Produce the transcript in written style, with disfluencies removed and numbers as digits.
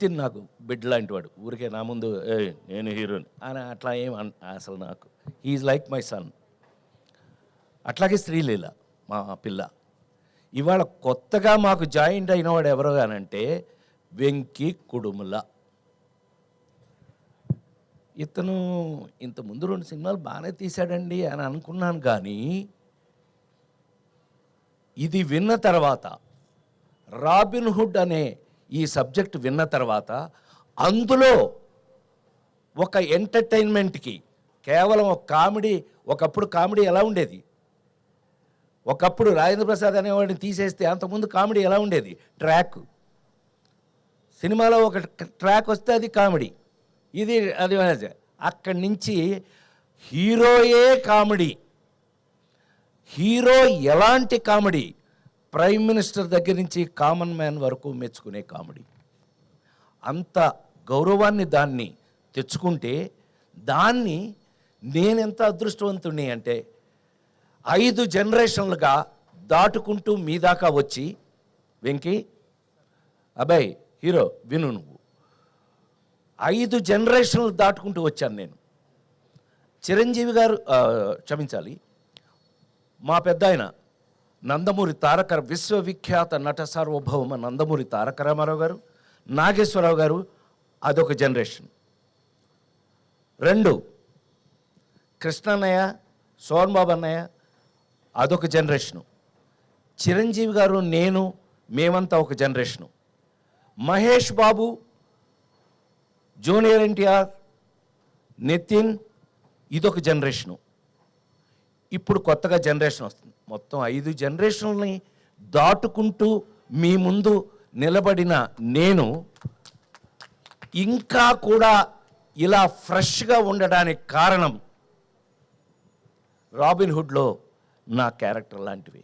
నితిన్ నాకు బిడ్ లాంటి వాడు. ఊరికే నా ముందు నేను హీరోని అని అట్లా అసలు నాకు హీఈస్ లైక్ మై సన్. అట్లాగే శ్రీలీల మా పిల్ల. ఇవాళ కొత్తగా మాకు జాయింట్ అయినవాడు ఎవరు అనంటే వెంకీ కుడుముల. ఇతను ఇంతకుముందు 2 సినిమాలు బాగానే తీశాడండి అని అనుకున్నాను, కానీ ఇది విన్న తర్వాత, రాబిన్ హుడ్ అనే ఈ సబ్జెక్ట్ విన్న తర్వాత, అందులో ఒక ఎంటర్టైన్మెంట్కి కేవలం ఒక కామెడీ, ఒకప్పుడు కామెడీ ఎలా ఉండేది, ఒకప్పుడు రాజేంద్ర ప్రసాద్ అనేవాడిని తీసేస్తే అంతకుముందు కామెడీ ఎలా ఉండేది, ట్రాక్ సినిమాలో ఒక ట్రాక్ వస్తే అది కామెడీ, ఇది అది. అక్కడి నుంచి హీరోయే కామెడీ, హీరో ఎలాంటి కామెడీ, ప్రైమ్ మినిస్టర్ దగ్గర నుంచి కామన్ మ్యాన్ వరకు మెచ్చుకునే కామెడీ. అంత గౌరవాన్ని దాన్ని తెచ్చుకుంటే, దాన్ని నేనెంత అదృష్టవంతుణ్ణి అంటే 5 జనరేషన్లుగా దాటుకుంటూ మీ దాకా వచ్చి, వెంకీ అబ్బాయి హీరో విను, నువ్వు 5 జనరేషన్లు దాటుకుంటూ వచ్చాను నేను. చిరంజీవి గారు క్షమించాలి, మా పెద్ద ఆయన నందమూరి తారక, విశ్వవిఖ్యాత నట సార్వభౌమ నందమూరి తారక రామారావు గారు, నాగేశ్వరరావు గారు, అదొక జనరేషన్. 2 కృష్ణన్నయ్య, సోహన్ బాబు అన్నయ్య, అదొక జనరేషను. చిరంజీవి గారు, నేను, మేమంతా ఒక జనరేషను. మహేష్ బాబు, జూనియర్ ఎన్టీఆర్, నితిన్, ఇదొక జనరేషను. ఇప్పుడు కొత్తగా జనరేషన్ వస్తుంది. మొత్తం 5 జనరేషన్లని దాటుకుంటూ మీ ముందు నిలబడిన నేను ఇంకా కూడా ఇలా ఫ్రెష్గా ఉండడానికి కారణం రాబిన్ హుడ్లో నా క్యారెక్టర్ లాంటివి.